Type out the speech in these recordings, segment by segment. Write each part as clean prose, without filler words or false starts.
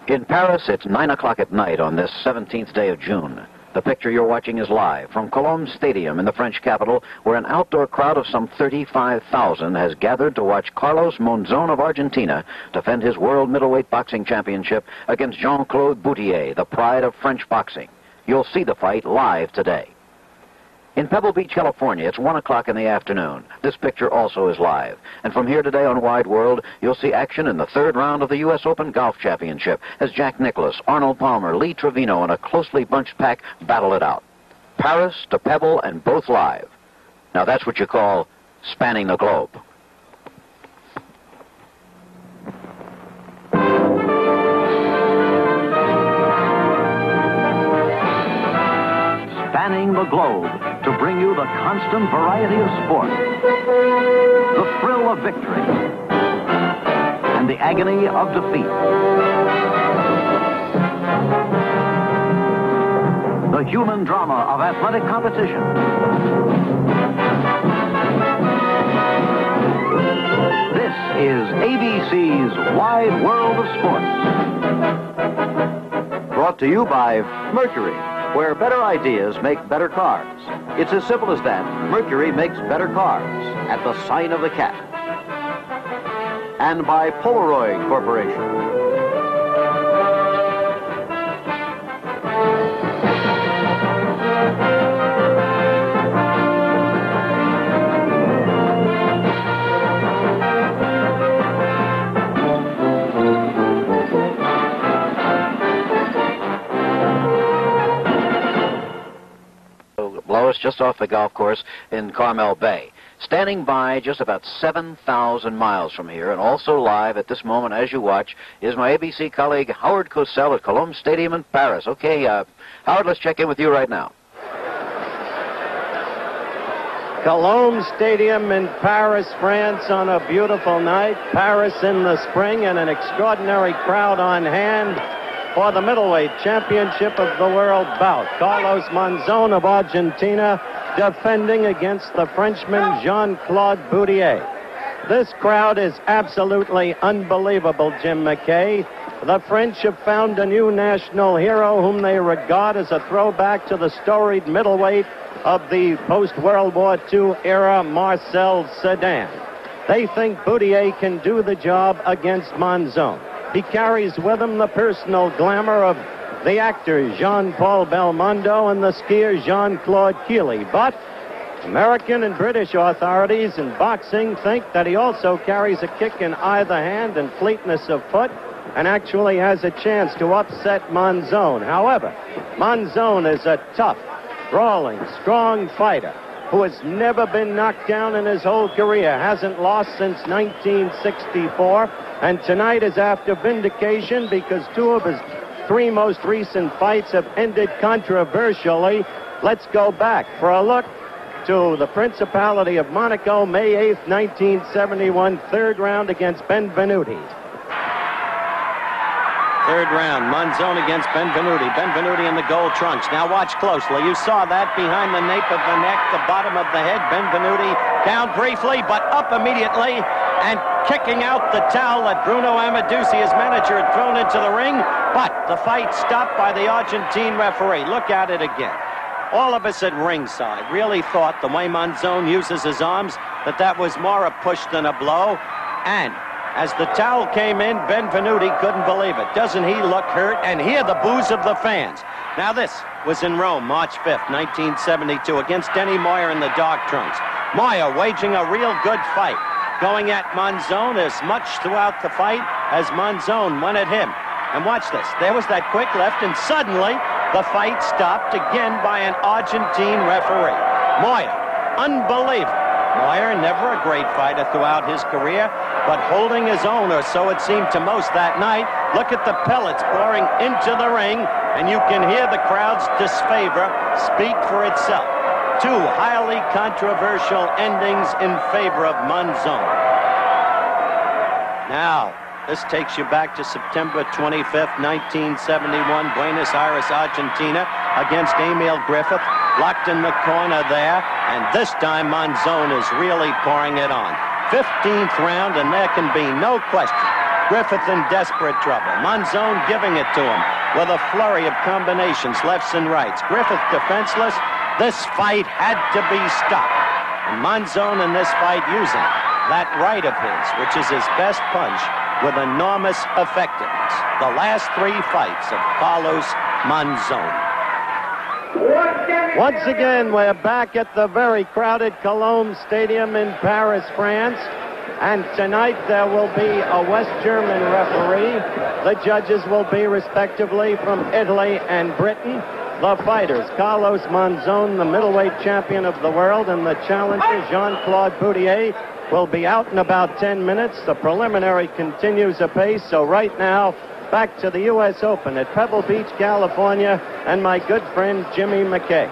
In Paris, it's 9 o'clock at night on this 17th day of June. The picture you're watching is live from Cologne Stadium in the French capital, where an outdoor crowd of some 35,000 has gathered to watch Carlos Monzon of Argentina defend his world middleweight boxing championship against Claude Bouttier, the pride of French boxing. You'll see the fight live today. In Pebble Beach, California, it's 1 o'clock in the afternoon. This picture also is live. And from here today on Wide World, you'll see action in the third round of the U.S. Open Golf Championship as Jack Nicklaus, Arnold Palmer, Lee Trevino, and a closely bunched pack battle it out. Paris to Pebble and both live. Now that's what you call spanning the globe. Spanning the globe to bring you the constant variety of sport, the thrill of victory, and the agony of defeat. The human drama of athletic competition. This is ABC's Wide World of Sports. Brought to you by Mercury, where better ideas make better cars. It's as simple as that. Mercury makes better cars at the sign of the cat. And by Polaroid Corporation. Lois, just off the golf course in Carmel Bay. Standing by just about 7,000 miles from here, and also live at this moment as you watch, is my ABC colleague Howard Cosell at Cologne Stadium in Paris. Okay, Howard, let's check in with you right now. Cologne Stadium in Paris, France on a beautiful night. Paris in the spring and an extraordinary crowd on hand for the middleweight championship of the world bout. Carlos Monzon of Argentina defending against the Frenchman Jean-Claude Bouttier. This crowd is absolutely unbelievable, Jim McKay. The French have found a new national hero whom they regard as a throwback to the storied middleweight of the post-World War II era, Marcel Cerdan. They think Bouttier can do the job against Monzon. He carries with him the personal glamour of the actor Jean-Paul Belmondo and the skier Jean-Claude Keely. But American and British authorities in boxing think that he also carries a kick in either hand and fleetness of foot and actually has a chance to upset Monzon. However, Monzon is a tough, brawling, strong fighter who has never been knocked down in his whole career, hasn't lost since 1964, and tonight is after vindication because two of his three most recent fights have ended controversially. Let's go back for a look to the Principality of Monaco, May 8th, 1971, third round against Benvenuti. Third round, Monzon against Benvenuti. Benvenuti in the gold trunks. Now watch closely. You saw that behind the nape of the neck, the bottom of the head. Benvenuti down briefly, but up immediately and kicking out the towel that Bruno Amadusi, his manager, had thrown into the ring. But the fight stopped by the Argentine referee. Look at it again. All of us at ringside really thought the way Monzon uses his arms that was more a push than a blow. And as the towel came in, Benvenuti couldn't believe it. Doesn't he look hurt? And hear the boos of the fans. Now this was in Rome, March 5th, 1972, against Denny Moyer in the dark trunks. Moyer waging a real good fight, going at Monzon as much throughout the fight as Monzon went at him. And watch this. There was that quick left, and suddenly the fight stopped again by an Argentine referee. Moyer, unbelievable. Moyer, never a great fighter throughout his career, but holding his own, or so it seemed to most that night. Look at the pellets pouring into the ring, and you can hear the crowd's disfavor speak for itself. Two highly controversial endings in favor of Monzon. Now, this takes you back to September 25th, 1971, Buenos Aires, Argentina, against Emil Griffith, locked in the corner there, and this time Monzon is really pouring it on. 15th round, and there can be no question. Griffith in desperate trouble. Monzon giving it to him with a flurry of combinations, lefts and rights. Griffith defenseless. This fight had to be stopped. And Monzon in this fight using that right of his, which is his best punch, with enormous effectiveness. The last 3 fights of Carlos Monzon. Once again, we're back at the very crowded Cologne Stadium in Paris, France. And tonight there will be a West German referee. The judges will be respectively from Italy and Britain. The fighters, Carlos Monzon, the middleweight champion of the world, and the challenger, Jean-Claude Bouttier, will be out in about 10 minutes. The preliminary continues apace. So right now, back to the U.S. Open at Pebble Beach, California, and my good friend Jimmy McKay.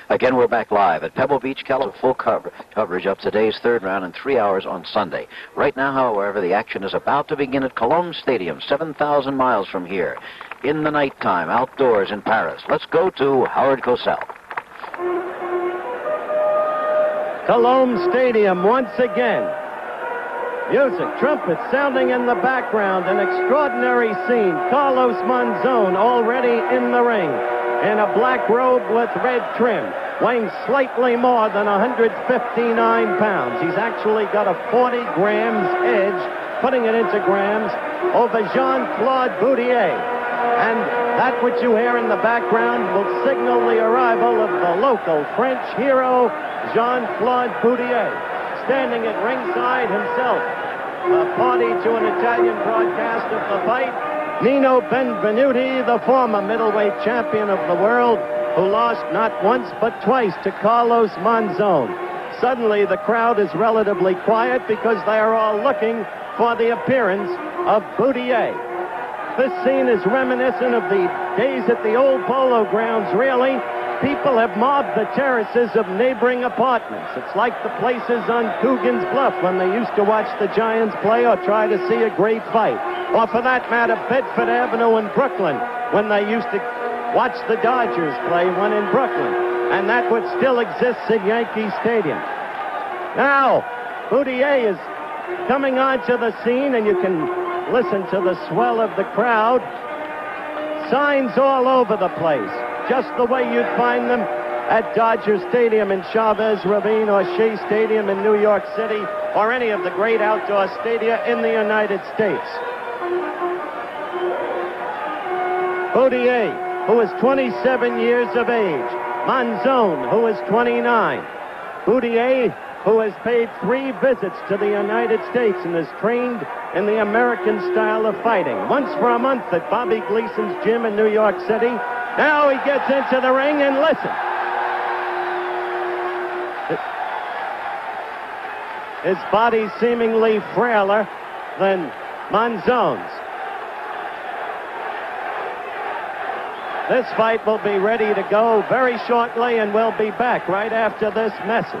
Again, we're back live at Pebble Beach, California. Full coverage of today's third round in 3 hours on Sunday. Right now, however, the action is about to begin at Cologne Stadium, 7,000 miles from here, in the nighttime, outdoors in Paris. Let's go to Howard Cosell. Cologne Stadium once again. Music, trumpets sounding in the background. An extraordinary scene. Carlos Monzon already in the ring in a black robe with red trim, weighing slightly more than 159 pounds. He's actually got a 40 grams edge, putting it into grams, over Jean-Claude Bouttier. And that which you hear in the background will signal the arrival of the local French hero, Jean-Claude Bouttier, standing at ringside himself, a party to an Italian broadcast of the fight. Nino Benvenuti, the former middleweight champion of the world, who lost not once but twice to Carlos Monzon. Suddenly, the crowd is relatively quiet because they are all looking for the appearance of Bouttier. This scene is reminiscent of the days at the old Polo Grounds, really. People have mobbed the terraces of neighboring apartments. It's like the places on Coogan's Bluff when they used to watch the Giants play or try to see a great fight. Or for that matter, Bedford Avenue in Brooklyn when they used to watch the Dodgers play one in Brooklyn. And that what still exists at Yankee Stadium. Now, Bouttier is coming onto the scene, and you can listen to the swell of the crowd. Signs all over the place, just the way you'd find them at Dodger Stadium in Chavez Ravine or Shea Stadium in New York City or any of the great outdoor stadia in the United States. Bouttier, who is 27 years of age. Monzon, who is 29. Bouttier, who has paid 3 visits to the United States and is trained in the American style of fighting. Once for a month at Bobby Gleason's gym in New York City. Now he gets into the ring, and listen. His body seemingly frailer than Monzon's. This fight will be ready to go very shortly, and we'll be back right after this message.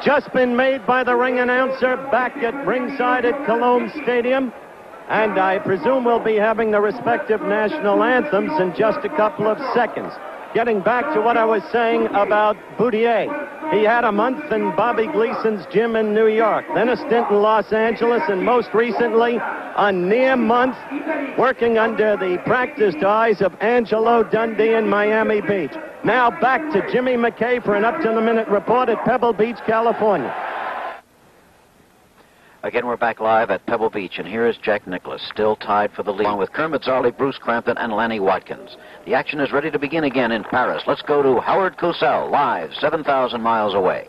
Just been made by the ring announcer back at ringside at Cologne Stadium. And I presume we'll be having the respective national anthems in just a couple of seconds. Getting back to what I was saying about Bouttier. He had a month in Bobby Gleason's gym in New York, then a stint in Los Angeles, and most recently a near month working under the practiced eyes of Angelo Dundee in Miami Beach. Now back to Jimmy McKay for an up-to-the-minute report at Pebble Beach, California. Again, we're back live at Pebble Beach, and here is Jack Nicklaus, still tied for the lead, along with Kermit Zarley, Bruce Crampton, and Lanny Watkins. The action is ready to begin again in Paris. Let's go to Howard Cosell, live 7,000 miles away.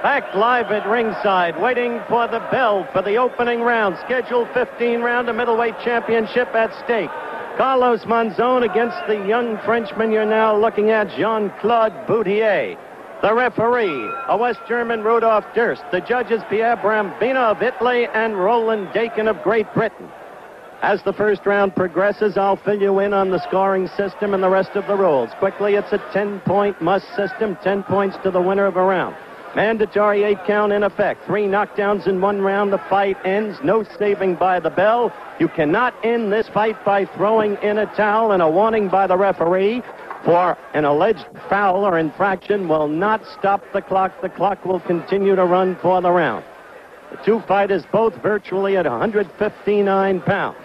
Back live at ringside, waiting for the bell for the opening round. Scheduled 15 round, a middleweight championship at stake. Carlos Monzon against the young Frenchman you're now looking at, Jean-Claude Bouttier. The referee, a West German Rudolf Durst. The judges, Pierre Brambino of Italy and Roland Dakin of Great Britain. As the first round progresses, I'll fill you in on the scoring system and the rest of the rules. Quickly, it's a 10-point must system, 10 points to the winner of a round. Mandatory 8 count in effect. 3 knockdowns in 1 round. The fight ends. No saving by the bell. You cannot end this fight by throwing in a towel, and a warning by the referee for an alleged foul or infraction will not stop the clock. The clock will continue to run for the round. The two fighters both virtually at 159 pounds.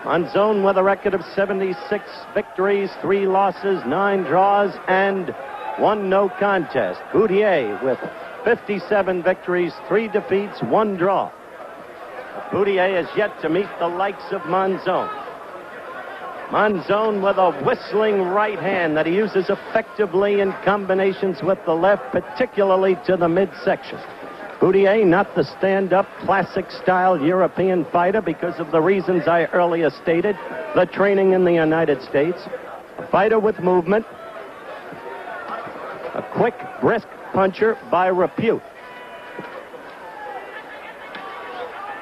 Monzon with a record of 76 victories, 3 losses, 9 draws, and 1 no contest. Bouttier with 57 victories, 3 defeats, 1 draw. Bouttier has yet to meet the likes of Monzon. Monzon with a whistling right hand that he uses effectively in combinations with the left, particularly to the midsection. Bouttier, not the stand-up, classic-style European fighter because of the reasons I earlier stated, the training in the United States. A fighter with movement. A quick, brisk puncher by repute.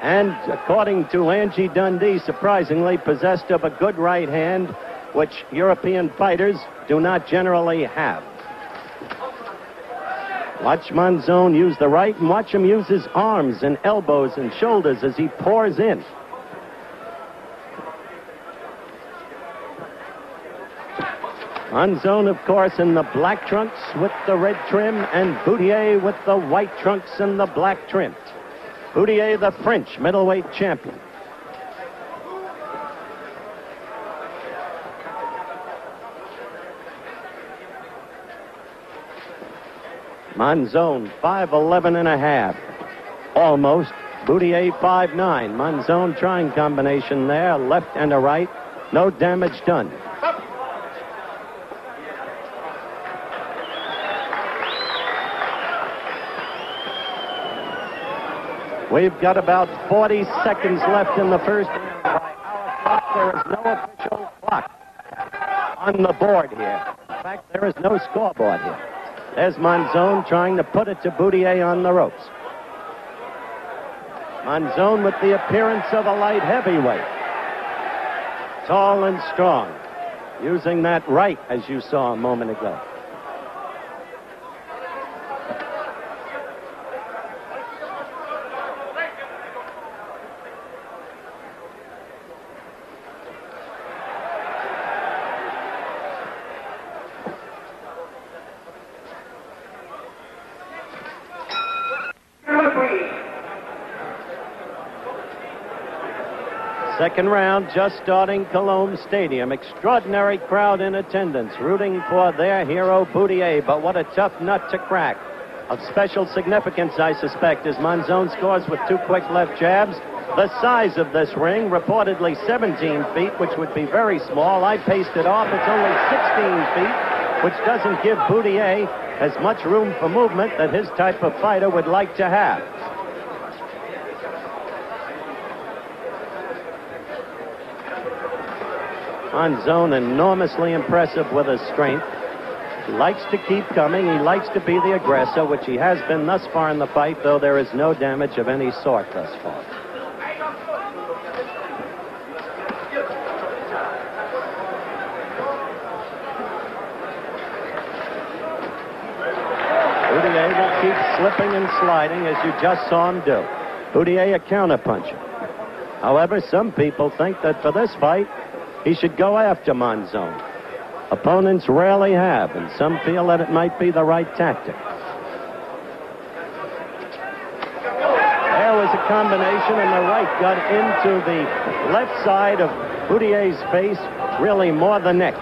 And according to Angie Dundee, surprisingly possessed of a good right hand, which European fighters do not generally have. Watch Monzon use the right, and watch him use his arms and elbows and shoulders as he pours in. Monzon, of course, in the black trunks with the red trim, and Bouttier with the white trunks and the black trim. Bouttier, the French middleweight champion. Monzon, 5'11 and a half. Almost. Bouttier, 5'9". Monzon trying combination there, left and a right. No damage done. We've got about 40 seconds left in the first round. By our clock, there is no official clock on the board here. In fact, there is no scoreboard here. There's Monzon trying to put it to Bouttier on the ropes. Monzon with the appearance of a light heavyweight. Tall and strong. Using that right, as you saw a moment ago. Second round just starting, Cologne Stadium. Extraordinary crowd in attendance, rooting for their hero, Bouttier. But what a tough nut to crack. Of special significance, I suspect, as Monzon scores with 2 quick left jabs. The size of this ring, reportedly 17 feet, which would be very small. I paced it off. It's only 16 feet, which doesn't give Bouttier as much room for movement that his type of fighter would like to have. Monzon enormously impressive with his strength. He likes to keep coming. He likes to be the aggressor, which he has been thus far in the fight, though there is no damage of any sort thus far. Bouttier will keep slipping and sliding, as you just saw him do. Bouttier a counterpuncher. However, some people think that for this fight, he should go after Monzon. Opponents rarely have, and some feel that it might be the right tactic. There was a combination, and the right got into the left side of Boutier's face, really more the neck.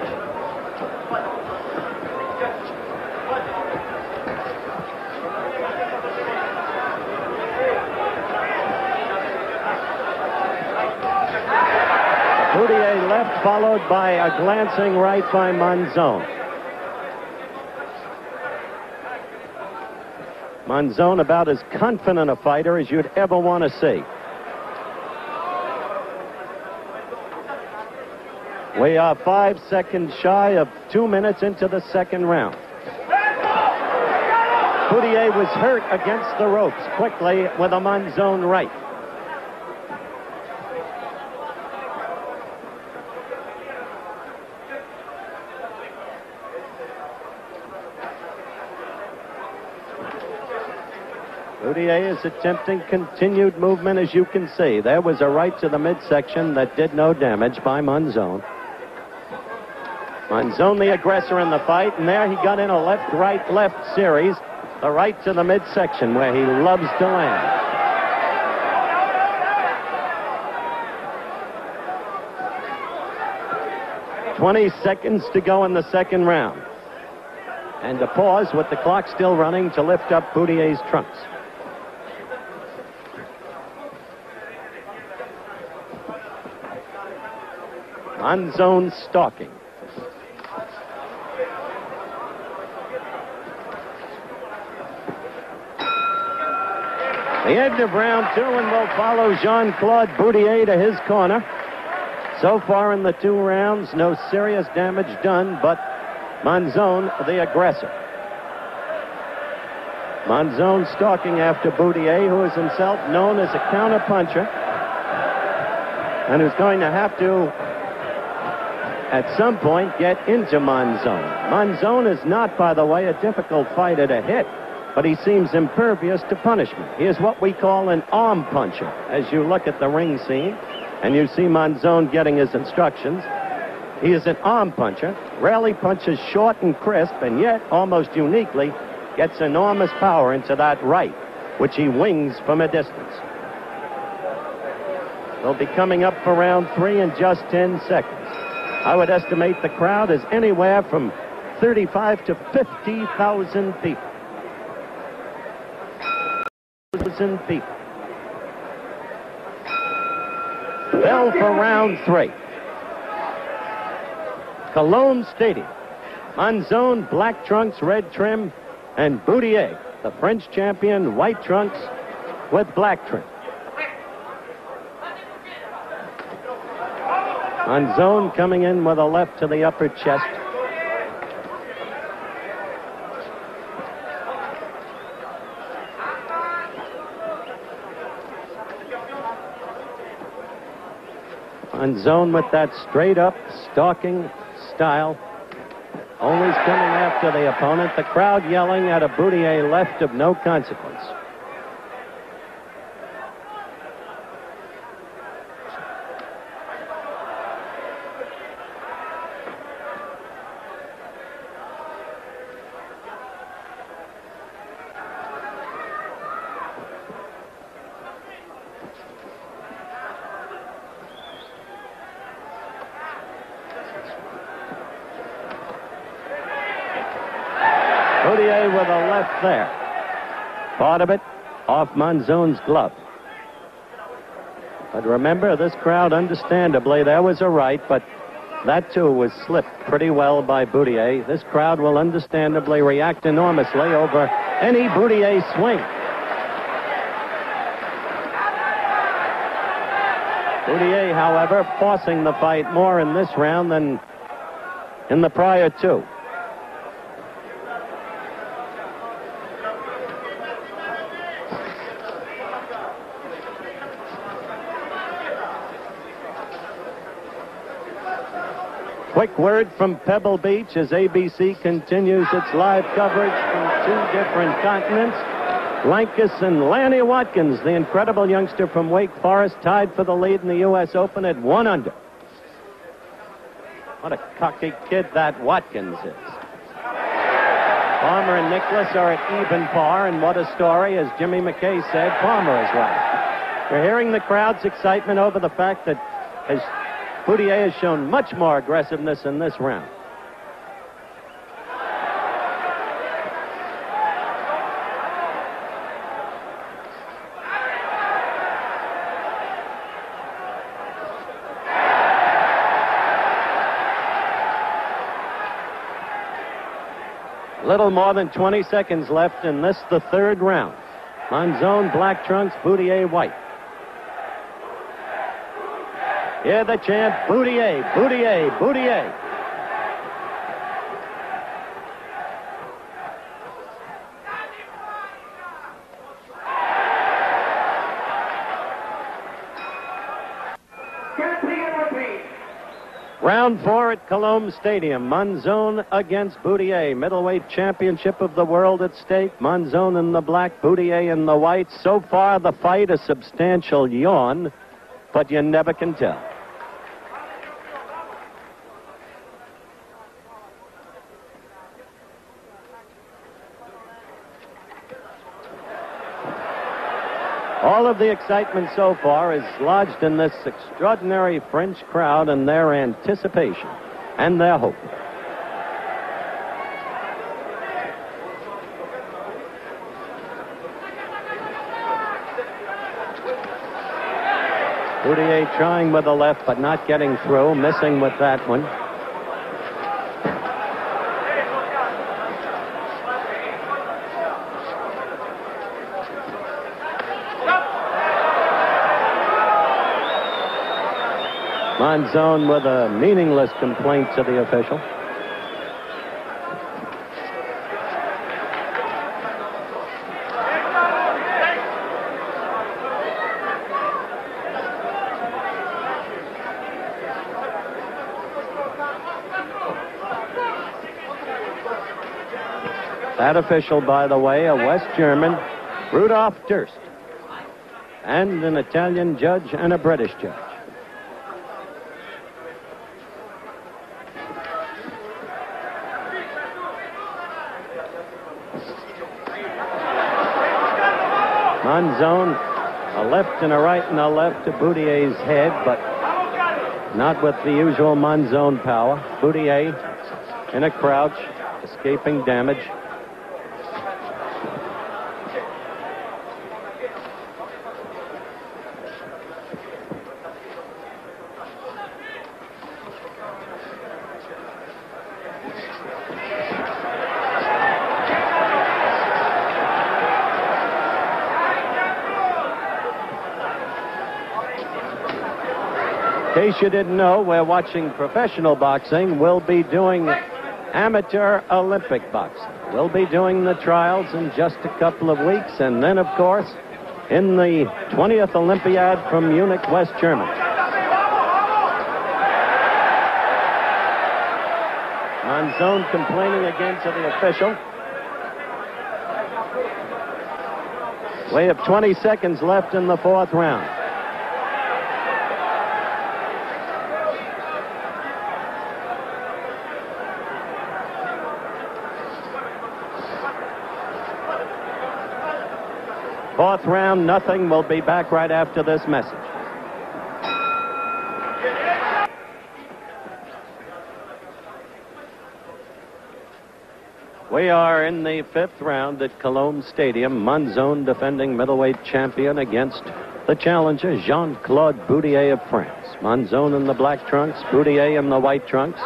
Bouttier left, followed by a glancing right by Monzon. Monzon about as confident a fighter as you'd ever want to see. We are 5 seconds shy of 2 minutes into the second round. Bouttier was hurt against the ropes quickly with a Monzon right. Bouttier is attempting continued movement, as you can see. There was a right to the midsection that did no damage by Monzon. Monzon the aggressor in the fight, and there he got in a left-right-left series. The right to the midsection where he loves to land. "20 seconds to go in the second round. And a pause with the clock still running to lift up Boutier's trunks. Monzon stalking. The end of round 2, and we'll follow Jean-Claude Bouttier to his corner. So far in the 2 rounds, no serious damage done, but Monzon the aggressor. Monzon stalking after Bouttier, who is himself known as a counterpuncher, and who's going to have to, at some point, get into Monzon. Monzon is not, by the way, a difficult fighter to hit, but he seems impervious to punishment. He is what we call an arm puncher. As you look at the ring scene, and you see Monzon getting his instructions, he is an arm puncher, rarely punches short and crisp, and yet, almost uniquely, gets enormous power into that right, which he wings from a distance. He'll be coming up for round 3 in just 10 seconds. I would estimate the crowd is anywhere from 35 to 50,000 people. Bell for round 3. Cologne Stadium. Monzon, black trunks, red trim, and Bouttier, the French champion, white trunks with black trim. Monzon coming in with a left to the upper chest. Monzon with that straight-up, stalking style. Always coming after the opponent. The crowd yelling at a Bouttier left of no consequence. Bouttier with a left there. Part of it off Monzon's glove. But remember, this crowd, understandably, there was a right, but that too was slipped pretty well by Bouttier. This crowd will understandably react enormously over any Bouttier swing. Bouttier, however, forcing the fight more in this round than in the prior 2. Quick word from Pebble Beach as ABC continues its live coverage from 2 different continents. Blankus and Lanny Watkins, the incredible youngster from Wake Forest, tied for the lead in the U.S. Open at 1 under. What a cocky kid that Watkins is. Palmer and Nicklaus are at even par, and what a story, as Jimmy McKay said, Palmer is right. We're hearing the crowd's excitement over the fact that as Bouttier has shown much more aggressiveness in this round. Little more than 20 seconds left in this, the 3rd round. Monzon, black trunks, Bouttier, white. Hear the chant, Bouttier, Bouttier, Bouttier. Round 4 at Cologne Stadium. Monzon against Bouttier. Middleweight championship of the world at stake. Monzon in the black, Bouttier in the white. So far, the fight a substantial yawn, but you never can tell. All of the excitement so far is lodged in this extraordinary French crowd and their anticipation and their hope. Bouttier trying with the left, but not getting through, missing with that one. Monzon with a meaningless complaint to the official. That official, by the way, a West German, Rudolf Durst, and an Italian judge and a British judge. Monzon, a left and a right and a left to Boutier's head, but not with the usual Monzon power. Bouttier in a crouch, escaping damage. In case you didn't know, we're watching professional boxing. We'll be doing amateur Olympic boxing. We'll be doing the trials in just a couple of weeks, and then, of course, in the 20th Olympiad from Munich, West Germany. Monzon complaining again to the official. We have 20 seconds left in the 4th round. Fourth round, nothing. We'll be back right after this message. We are in the 5th round at Cologne Stadium. Monzon defending middleweight champion against the challenger, Jean-Claude Bouttier of France. Monzon in the black trunks, Bouttier in the white trunks.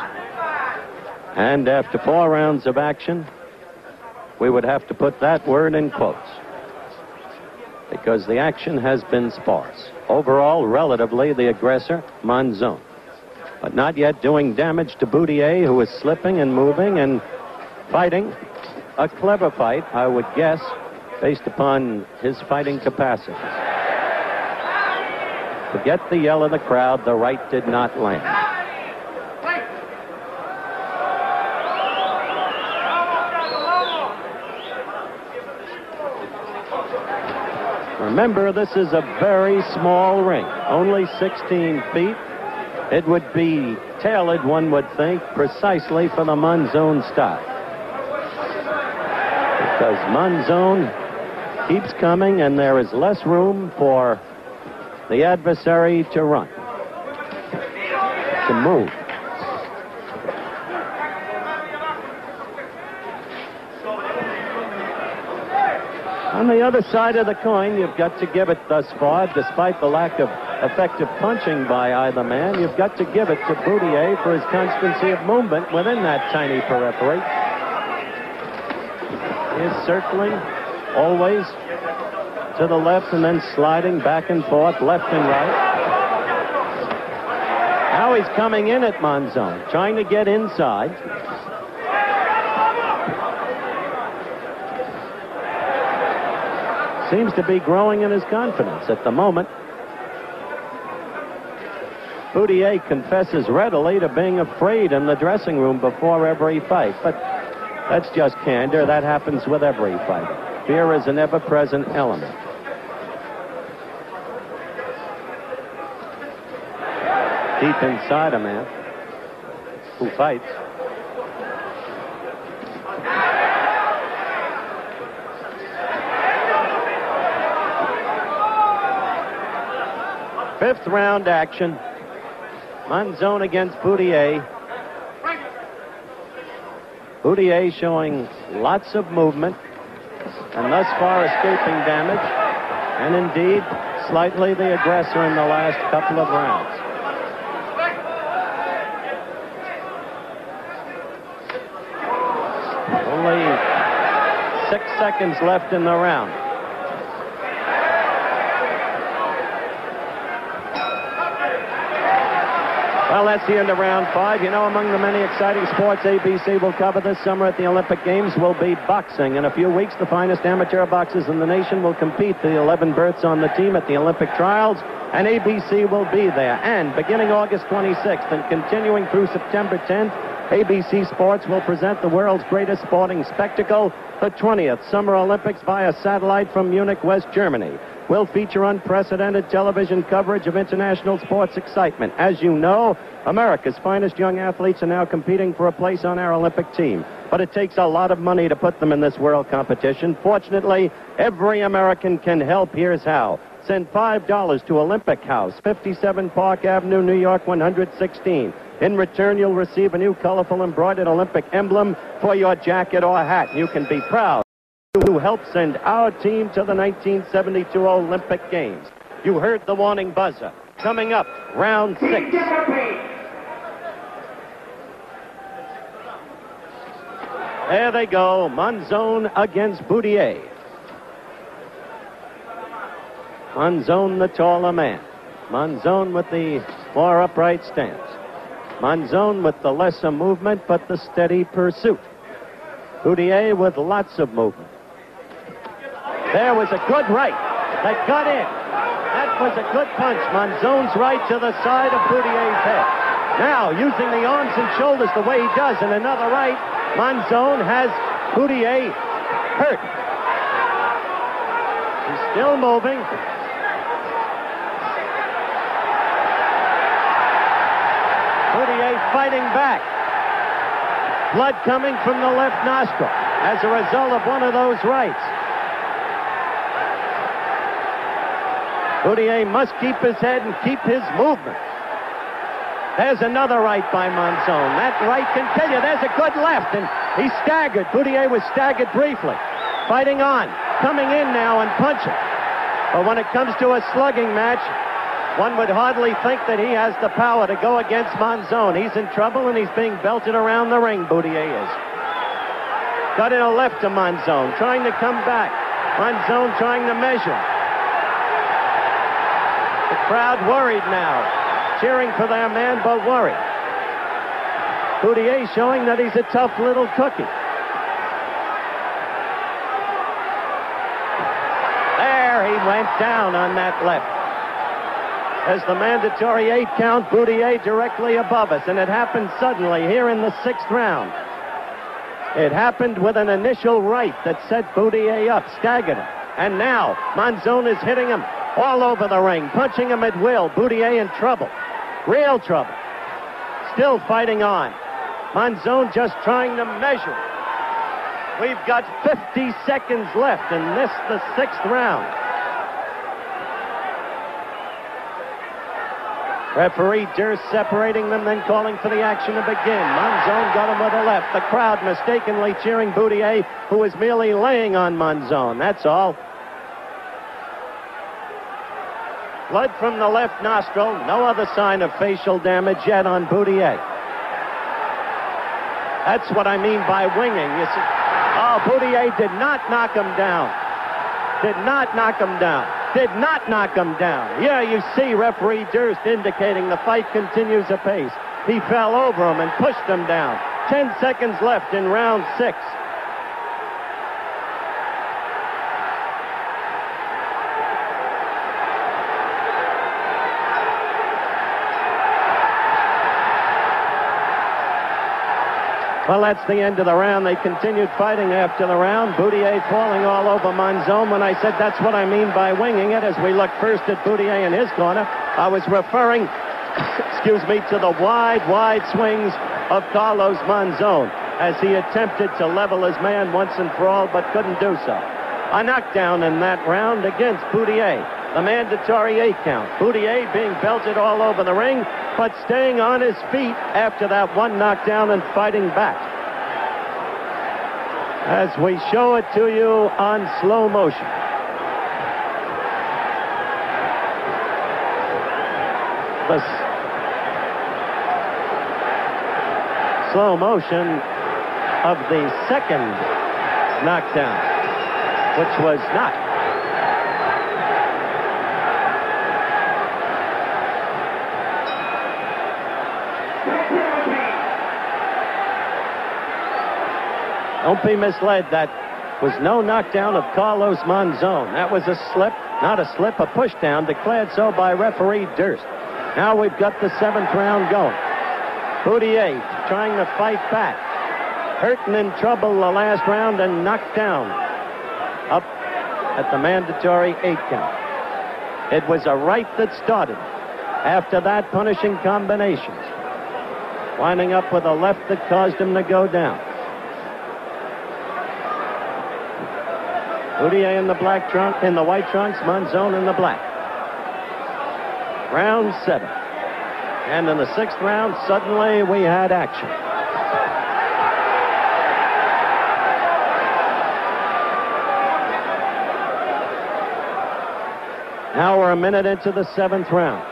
And after 4 rounds of action, we would have to put that word in quotes, because the action has been sparse. Overall, relatively, the aggressor, Monzon, but not yet doing damage to Bouttier, who is slipping and moving and fighting a clever fight, I would guess, based upon his fighting capacity. Forget the yell of the crowd, the right did not land. Remember, this is a very small ring, only 16 feet. It would be tailored, one would think, precisely for the Monzon style, because Monzon keeps coming and there is less room for the adversary to run, to move. On the other side of the coin, you've got to give it thus far, despite the lack of effective punching by either man, you've got to give it to Bouttier for his constancy of movement within that tiny periphery. He is circling always to the left and then sliding back and forth, left and right. Now he's coming in at Monzon, trying to get inside. Seems to be growing in his confidence at the moment. Bouttier confesses readily to being afraid in the dressing room before every fight. But that's just candor. That happens with every fight. Fear is an ever-present element. Deep inside a man who fights. Fifth round action. Monzon against Bouttier. Bouttier showing lots of movement and thus far escaping damage, and indeed slightly the aggressor in the last couple of rounds. Only 6 seconds left in the round. Well, that's the end of round 5. You know, among the many exciting sports ABC will cover this summer at the Olympic Games will be boxing. In a few weeks, the finest amateur boxers in the nation will compete for the 11 berths on the team at the Olympic trials, and ABC will be there. And beginning August 26th and continuing through September 10th, ABC Sports will present the world's greatest sporting spectacle, the 20th Summer Olympics via satellite from Munich, West Germany. Will feature unprecedented television coverage of international sports excitement. As you know, America's finest young athletes are now competing for a place on our Olympic team. But it takes a lot of money to put them in this world competition. Fortunately, every American can help. Here's how. Send $5 to Olympic House, 57 Park Avenue, New York, 116. In return, you'll receive a new colorful embroidered Olympic emblem for your jacket or hat. You can be proud to help send our team to the 1972 Olympic Games. You heard the warning buzzer. Coming up, round 6. There they go, Monzon against Bouttier. Monzon, the taller man. Monzon with the more upright stance. Monzon with the lesser movement, but the steady pursuit. Bouttier with lots of movement. There was a good right that got in. That was a good punch. Monzon's right to the side of Boutier's head. Now, using the arms and shoulders the way he does, and another right, Monzon has Bouttier hurt. He's still moving. Bouttier fighting back. Blood coming from the left nostril as a result of one of those rights. Bouttier must keep his head and keep his movement. There's another right by Monzon. That right can kill you. There's a good left, and he staggered. Bouttier was staggered briefly. Fighting on. Coming in now and punching. But when it comes to a slugging match, one would hardly think that he has the power to go against Monzon. He's in trouble, and he's being belted around the ring, Bouttier is. Got in a left to Monzon, trying to come back. Monzon trying to measure. The crowd worried now, cheering for their man, but worried. Bouttier showing that he's a tough little cookie. There, he went down on that left. As the mandatory 8 count, Bouttier directly above us, and it happened suddenly here in the 6th round. It happened with an initial right that set Bouttier up, staggered him. And now, Monzon is hitting him all over the ring, punching him at will. Bouttier in trouble. Real trouble. Still fighting on. Monzon just trying to measure. We've got 50 seconds left in this, the 6th round. Referee Durst separating them, then calling for the action to begin. Monzon got him with a left. The crowd mistakenly cheering Bouttier, who is merely laying on Monzon. That's all. Blood from the left nostril. No other sign of facial damage yet on Bouttier. That's what I mean by winging. You see, oh, Bouttier did not knock him down. Did not knock him down. Did not knock him down. Yeah, you see referee Durst indicating the fight continues apace. He fell over him and pushed him down. 10 seconds left in round 6. Well, that's the end of the round. They continued fighting after the round. Bouttier falling all over Monzon. When I said that's what I mean by winging it, as we look first at Bouttier in his corner, I was referring, to the wide swings of Carlos Monzon as he attempted to level his man once and for all, but couldn't do so. A knockdown in that round against Bouttier. The mandatory 8 count. Bouttier being belted all over the ring, but staying on his feet after that one knockdown and fighting back. As we show it to you on slow motion. The slow motion of the second knockdown, which was not. Don't be misled. That was no knockdown of Carlos Monzon. That was a slip, not a slip, a push down, declared so by referee Durst. Now we've got the 7th round going. Bouttier trying to fight back. Hurt and in trouble the last round and knocked down up at the mandatory 8 count. It was a right that started. After that, punishing combinations. Winding up with a left that caused him to go down. Bouttier in the black trunk, in the white trunks, Monzon in the black. Round 7. And in the 6th round, suddenly we had action. Now we're a minute into the 7th round.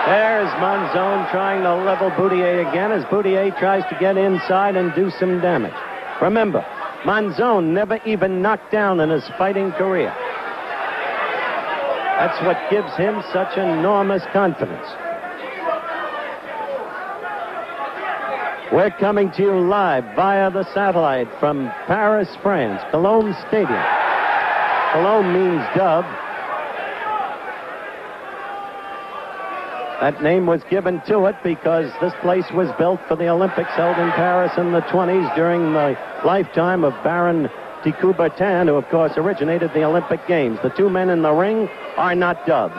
There's Monzon trying to level Bouttier again as Bouttier tries to get inside and do some damage. Remember, Monzon never even knocked down in his fighting career. That's what gives him such enormous confidence. We're coming to you live via the satellite from Paris, France, Cologne Stadium. Cologne means dove. That name was given to it because this place was built for the Olympics held in Paris in the 20s during the lifetime of Baron de Coubertin, who, of course, originated the Olympic Games. The 2 men in the ring are not doves.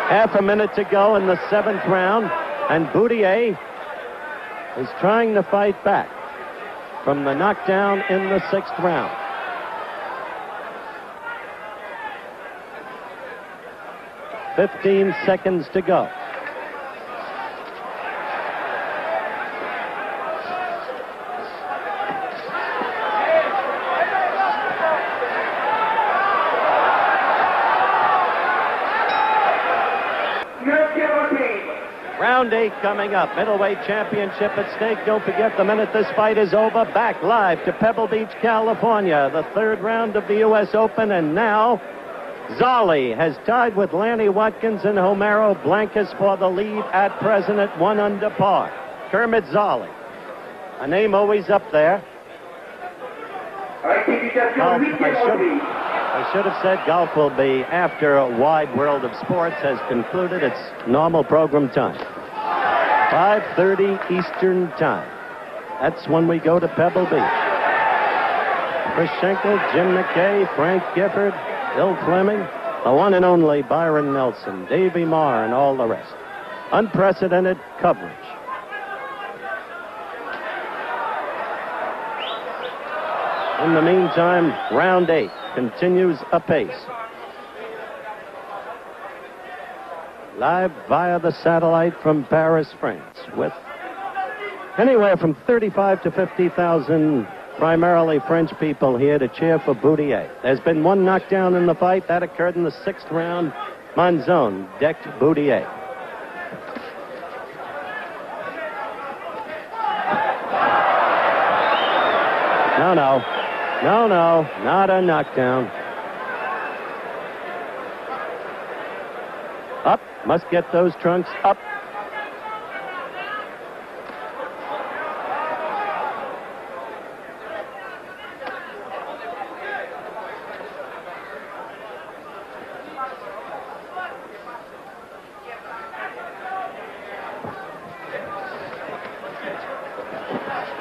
Half a minute to go in the 7th round, and Bouttier is trying to fight back from the knockdown in the 6th round. "15 seconds to go. Round 8 coming up. Middleweight championship at stake. Don't forget, the minute this fight is over, back live to Pebble Beach, California. The 3rd round of the U.S. Open, and now Zolli has tied with Lanny Watkins and Homero Blancas for the lead at present at 1 under par. Kermit Zolli, a name always up there. I should have said golf will be after a Wide World of Sports has concluded its normal program time. 5:30 Eastern Time. That's when we go to Pebble Beach. Chris Schenkel, Jim McKay, Frank Gifford, Bill Fleming, the one and only Byron Nelson, Davey Marr, and all the rest. Unprecedented coverage. In the meantime, round 8 continues apace. Live via the satellite from Paris, France, with Anywhere from 35 to 50,000, primarily French people here to cheer for Bouttier. There's been one knockdown in the fight. That occurred in the 6th round. Monzon decked Bouttier. No, not a knockdown. Up, must get those trunks up.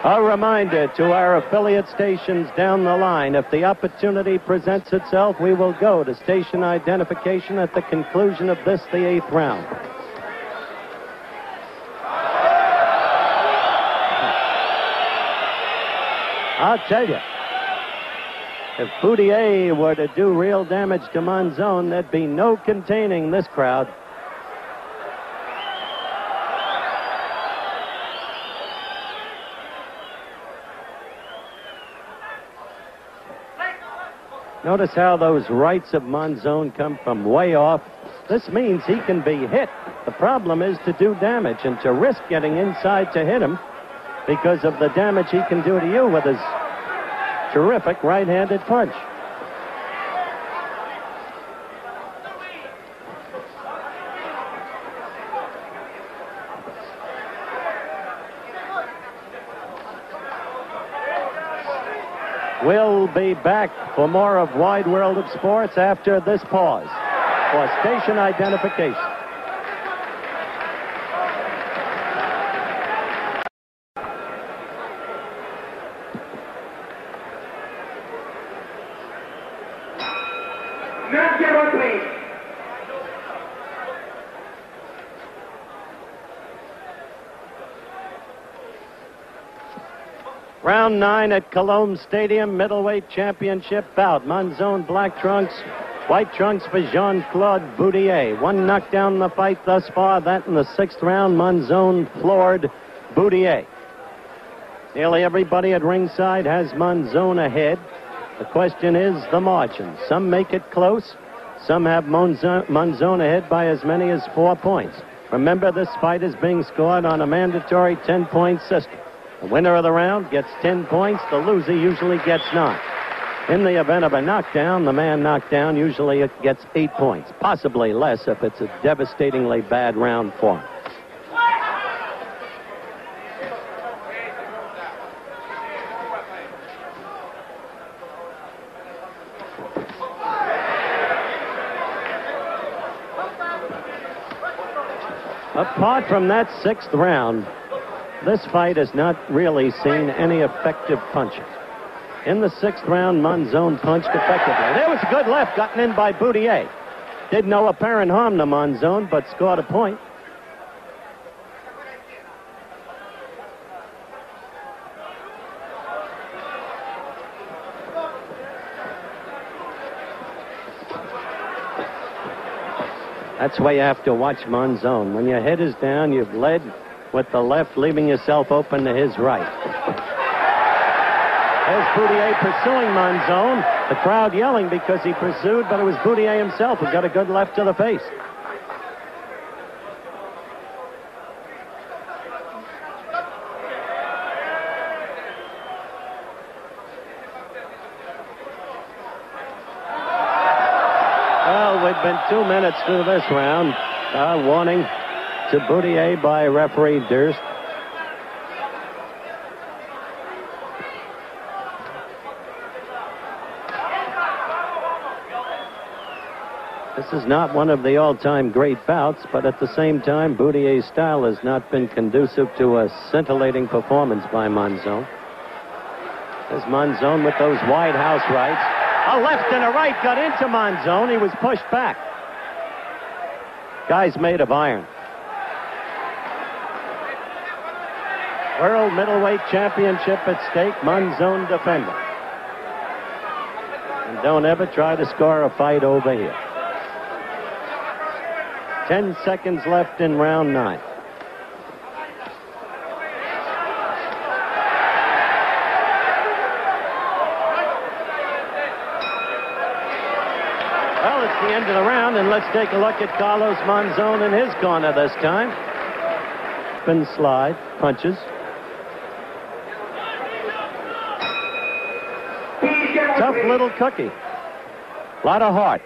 A reminder to our affiliate stations down the line, if the opportunity presents itself, we will go to station identification at the conclusion of this, the 8th round. I'll tell you, if Bouttier were to do real damage to Monzon, there'd be no containing this crowd. Notice how those rights of Monzon come from way off. This means he can be hit. The problem is to do damage and to risk getting inside to hit him because of the damage he can do to you with his terrific right-handed punch. We'll be back for more of Wide World of Sports after this pause for station identification. Round 9 at Cologne Stadium, middleweight championship bout. Monzon black trunks, white trunks for Jean-Claude Bouttier. One knockdown in the fight thus far, that in the 6th round. Monzon floored Bouttier. Nearly everybody at ringside has Monzon ahead. The question is the margin. Some make it close. Some have Monzon ahead by as many as 4 points. Remember, this fight is being scored on a mandatory 10-point system. The winner of the round gets 10 points. The loser usually gets 9. In the event of a knockdown, the man knocked down usually gets 8 points, possibly less if it's a devastatingly bad round for him. Apart from that 6th round, this fight has not really seen any effective punching. In the 6th round, Monzon punched effectively. There was a good left gotten in by Bouttier. Did no apparent harm to Monzon, but scored a point. That's why you have to watch Monzon. When your head is down, you've led with the left, leaving yourself open to his right. There's Bouttier pursuing Monzon. The crowd yelling because he pursued, but it was Bouttier himself who got a good left to the face. Well, we've been 2 minutes through this round. Warning to Bouttier by referee Durst. This is not one of the all-time great bouts, but at the same time, Boutier's style has not been conducive to a scintillating performance by Monzon. There's Monzon with those wide house rights. A left and a right got into Monzon. He was pushed back. Guy's made of iron. World Middleweight Championship at stake, Monzon defending. And don't ever try to score a fight over here. 10 seconds left in round 9. Well, it's the end of the round, and let's take a look at Carlos Monzon in his corner this time. Spin slide, punches. Tough little cookie. A lot of heart.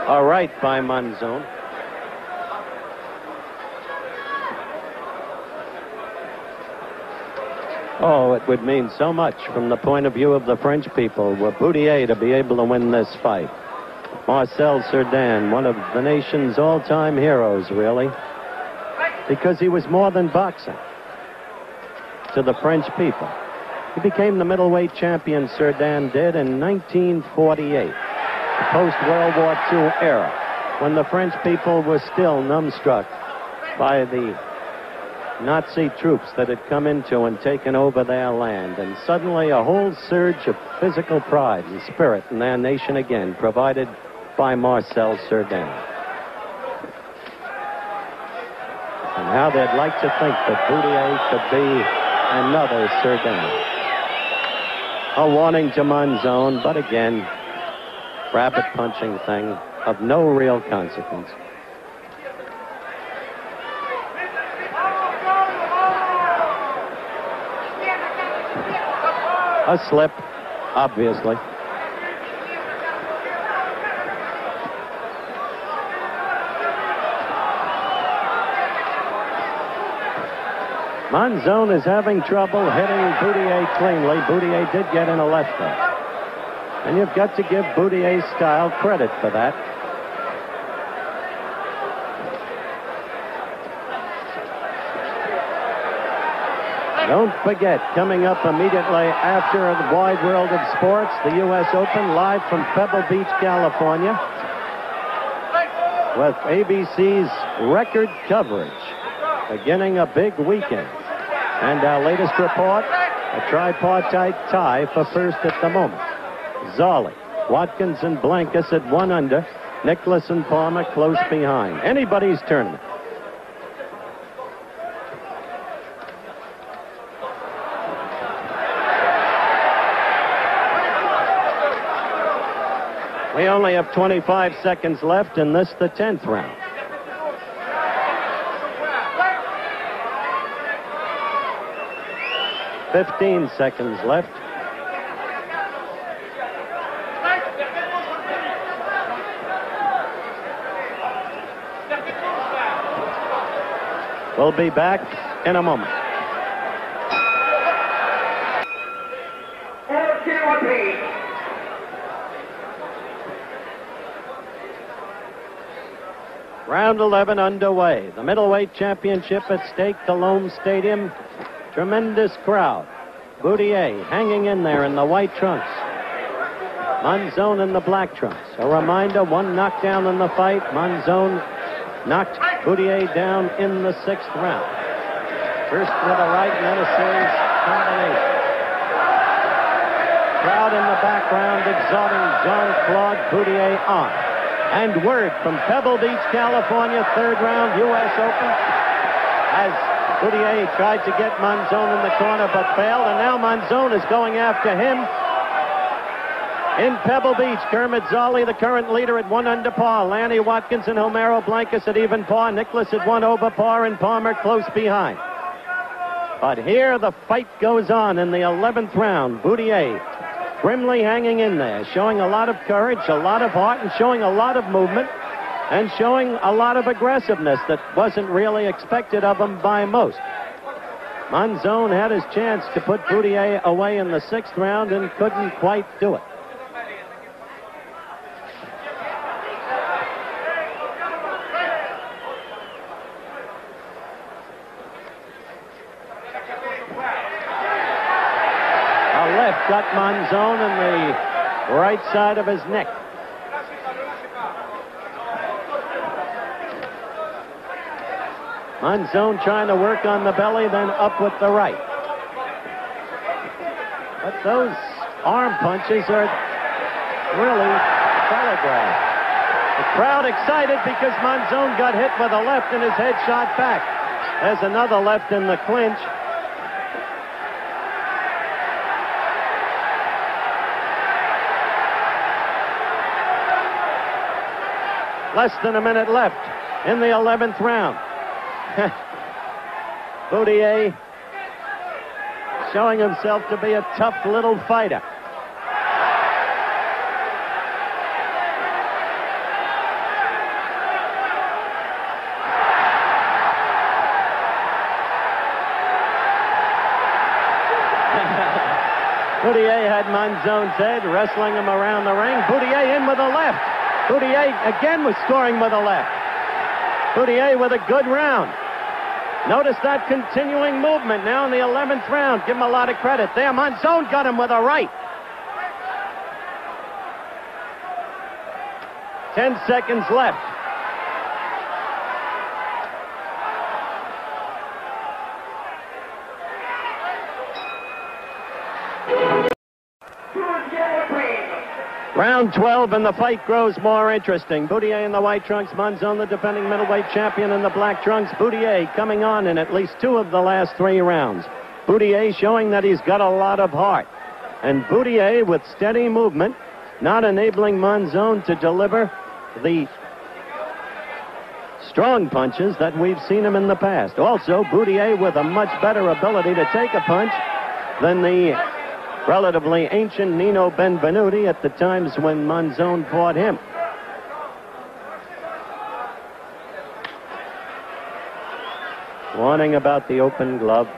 All right by Monzon. Oh, it would mean so much from the point of view of the French people were Bouttier to be able to win this fight. Marcel Cerdan, one of the nation's all-time heroes, really, because he was more than boxing to the French people. He became the middleweight champion, Cerdan did, in 1948, the post-World War II era, when the French people were still numbstruck by the Nazi troops that had come into and taken over their land, and suddenly a whole surge of physical pride and spirit in their nation again, provided by Marcel Cerdan. And how they'd like to think that Bouttier could be another Cerdan. A warning to Monzon, but again, rabbit punching thing of no real consequence. A slip, obviously. Monzon is having trouble hitting Bouttier cleanly. Bouttier did get in a left hook. And you've got to give Boutier's style credit for that. Don't forget, coming up immediately after the Wide World of Sports, the U.S. Open, live from Pebble Beach, California, with ABC's record coverage, beginning a big weekend. And our latest report, a tripartite tie for first at the moment. Zawley, Watkins, and Blankus at 1 under. Nicklaus and Palmer close behind. Anybody's tournament. We only have 25 seconds left in this, the 10th round. "15 seconds left. We'll be back in a moment. Round 11 underway. The middleweight championship at stake, Cologne Stadium. Tremendous crowd. Bouttier hanging in there in the white trunks. Monzon in the black trunks. A reminder, one knockdown in the fight. Monzon knocked Bouttier down in the 6th round. First with a right and then a series combination. Crowd in the background exalting Jean-Claude Bouttier on. And word from Pebble Beach, California, 3rd round U.S. Open, as Bouttier tried to get Monzon in the corner but failed, and now Monzon is going after him. In Pebble Beach, Kermit Zawley, the current leader, at 1 under par. Lanny Watkins and Homero Blankus at even par. Nicklaus at 1 over par, and Palmer close behind. But here the fight goes on in the 11th round. Bouttier grimly hanging in there, showing a lot of courage, a lot of heart, and showing a lot of movement, and showing a lot of aggressiveness that wasn't really expected of him by most. Monzon had his chance to put Bouttier away in the 6th round and couldn't quite do it. Got Monzon in the right side of his neck. Monzon trying to work on the belly, then up with the right. But those arm punches are really telegraphed. The crowd excited because Monzon got hit with a left and his head shot back. There's another left in the clinch. Less than a minute left in the 11th round. Bouttier showing himself to be a tough little fighter. Bouttier had Monzon's head, wrestling him around the ring. Bouttier in with a left. Bouttier again was scoring with a left. Bouttier with a good round. Notice that continuing movement now in the 11th round. Give him a lot of credit there. Monzon got him with a right. 10 seconds left. Round 12, and the fight grows more interesting. Bouttier in the white trunks, Monzon, the defending middleweight champion, in the black trunks. Bouttier coming on in at least 2 of the last 3 rounds. Bouttier showing that he's got a lot of heart. And Bouttier, with steady movement, not enabling Monzon to deliver the strong punches that we've seen him in the past. Also, Bouttier with a much better ability to take a punch than the relatively ancient Nino Benvenuti at the times when Monzon fought him. Warning about the open glove.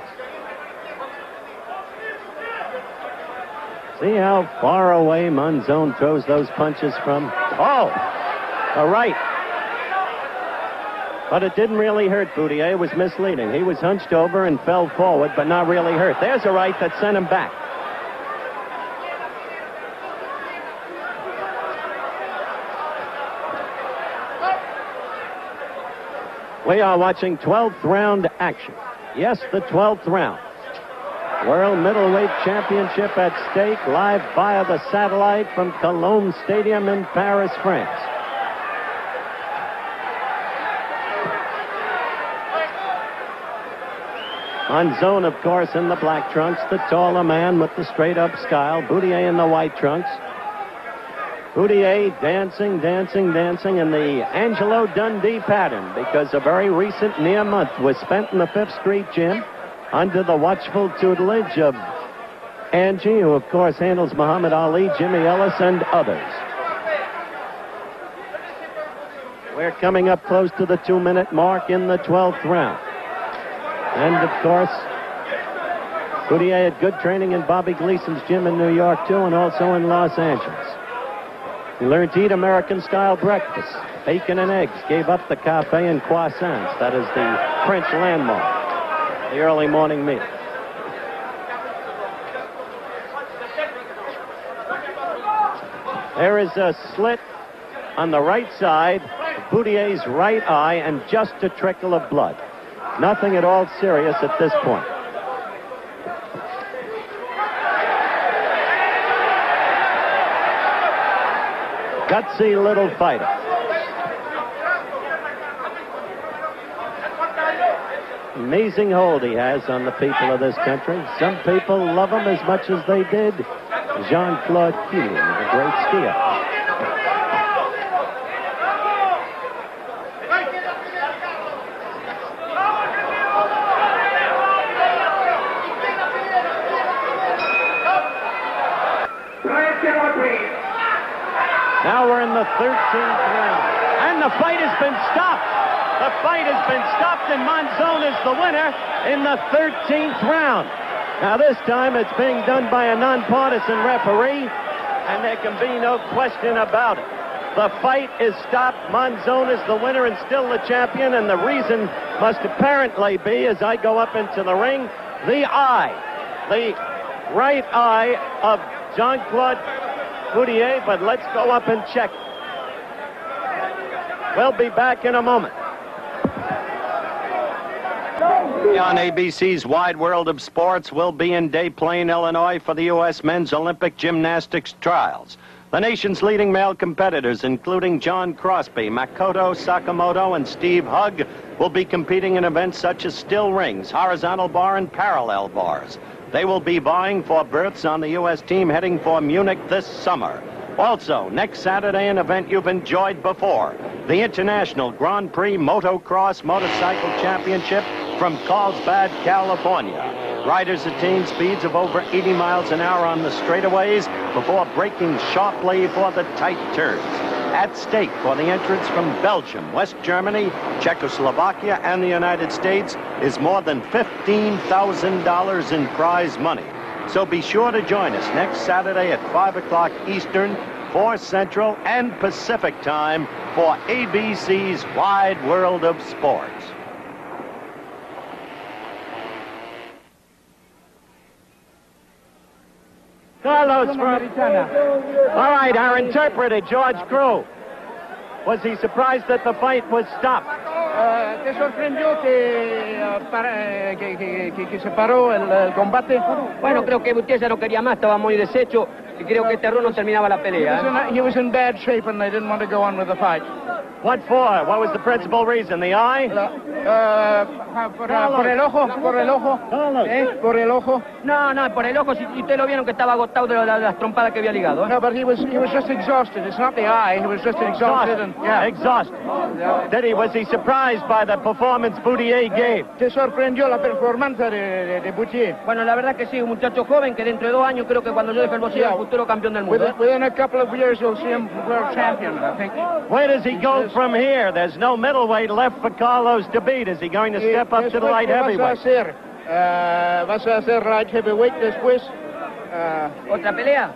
See how far away Monzon throws those punches from? Oh, a right. But it didn't really hurt Bouttier. It was misleading. He was hunched over and fell forward, but not really hurt. There's a right that sent him back. We are watching 12th round action. Yes, the 12th round. World Middleweight Championship at stake, live via the satellite from Cologne Stadium in Paris, France. Monzon, of course, in the black trunks, the taller man with the straight-up style. Bouttier in the white trunks. Bouttier dancing, dancing, dancing in the Angelo Dundee pattern, because a very recent near month was spent in the 5th Street Gym under the watchful tutelage of Angie, who, of course, handles Muhammad Ali, Jimmy Ellis, and others. We're coming up close to the 2-minute mark in the 12th round. And, of course, Bouttier had good training in Bobby Gleason's gym in New York, too, and also in Los Angeles. He learned to eat American-style breakfast, bacon and eggs, gave up the cafe and croissants. That is the French landmark, the early morning meal. There is a slit on the right side of Boutier's right eye and just a trickle of blood. Nothing at all serious at this point. Gutsy little fighter. Amazing hold he has on the people of this country. Some people love him as much as they did Jean-Claude Killian, the great skier. Now we're in the 13th round. And the fight has been stopped. The fight has been stopped, and Monzon is the winner in the 13th round. Now this time it's being done by a nonpartisan referee, and there can be no question about it. The fight is stopped. Monzon is the winner and still the champion, and the reason must apparently be, as I go up into the ring, the right eye of Jean-Claude Bouttier, but let's go up and check. We'll be back in a moment. On ABC's Wide World of Sports, we'll be in Des Plaines, Illinois for the U.S. Men's Olympic Gymnastics Trials. The nation's leading male competitors, including John Crosby, Makoto Sakamoto, and Steve Hugg, will be competing in events such as still rings, horizontal bar, and parallel bars. They will be vying for berths on the U.S. team heading for Munich this summer. Also, next Saturday, an event you've enjoyed before, the International Grand Prix Motocross Motorcycle Championship from Carlsbad, California. Riders attain speeds of over 80 miles an hour on the straightaways before braking sharply for the tight turns. At stake for the entrants from Belgium, West Germany, Czechoslovakia, and the United States is more than $15,000 in prize money. So be sure to join us next Saturday at 5 o'clock Eastern, 4 Central, and Pacific time for ABC's Wide World of Sports. Carlos, all right, our interpreter, George Crew. Was he surprised that the fight was stopped? ¿Te sorprendió que se paró el combate? Bueno, creo que Bouttier ya no quería más, estaba muy deshecho y creo que este no terminaba la pelea. He was in bad shape and they didn't want to go on with the fight. What for? What was the principal reason? The eye? Por el ojo, por el ojo. Por el ojo. No, por el ojo, si ustedes lo vieron que estaba agotado de las trompadas que había ligado. No, but he was just exhausted. It's not the eye. He was just exhausted. Exhausted. Was he surprised by the performance Bouttier gave? ¿Te sorprendió la performance de Bouttier? Bueno, la verdad que sí, un muchacho joven que dentro de 2 años creo que cuando yo deje el boxeo, el futuro campeón del mundo. Within a couple of years you'll see him world champion, I think. Where does he go from here? There's no middleweight left for Carlos to beat. Is he going to step up to the light heavyweight? Vas a hacer light heavyweight después. ¿Otra pelea?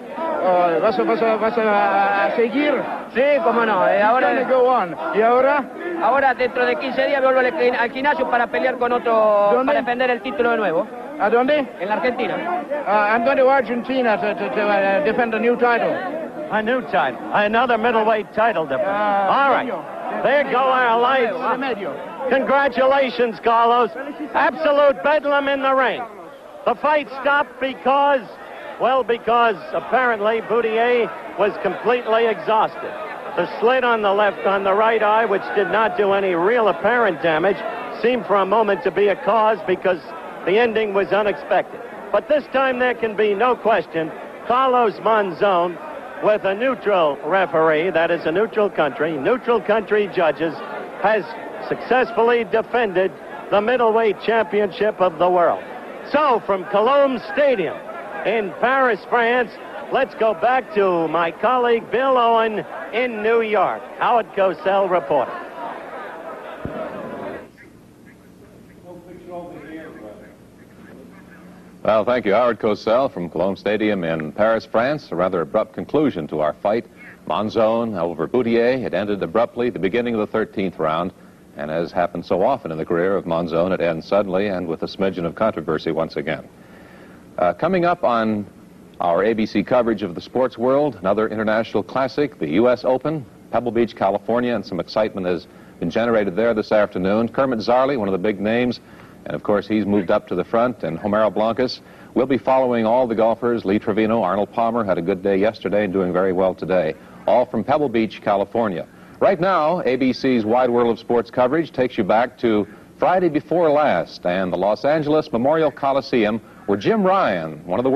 Vas a seguir. Sí, cómo no. Ahora, go on. ¿Y ahora? Ahora, dentro de 15 días, vuelvo al gimnasio para pelear con otro, ¿Dónde? para defender el título de nuevo. ¿A dónde? En la Argentina. I'm going to Argentina to defend a new title. A new title. Another middleweight title defense. All right. There go our lights. Congratulations, Carlos. Absolute bedlam in the ring. The fight stopped because apparently Bouttier was completely exhausted. The slit on the right eye, which did not do any real apparent damage, seemed for a moment to be a cause because the ending was unexpected. But this time there can be no question. Carlos Monzon, with a neutral referee, that is a neutral country judges, has successfully defended the middleweight championship of the world. So, from Cologne Stadium in Paris, France, let's go back to my colleague Bill Owen in New York. Howard Cosell reporting. Well, thank you, Howard Cosell from Cologne Stadium in Paris, France. A rather abrupt conclusion to our fight. Monzon over Bouttier. It ended abruptly at the beginning of the 13th round. And as happened so often in the career of Monzon, it ends suddenly and with a smidgen of controversy once again. Coming up on our ABC coverage of the sports world, another international classic, the U.S. Open, Pebble Beach, California, and some excitement has been generated there this afternoon. Kermit Zarley, one of the big names, and of course he's moved up to the front, and Homero Blancas. We'll be following all the golfers. Lee Trevino, Arnold Palmer had a good day yesterday and doing very well today. All from Pebble Beach, California. Right now, ABC's Wide World of Sports coverage takes you back to Friday before last and the Los Angeles Memorial Coliseum, where Jim Ryan, one of the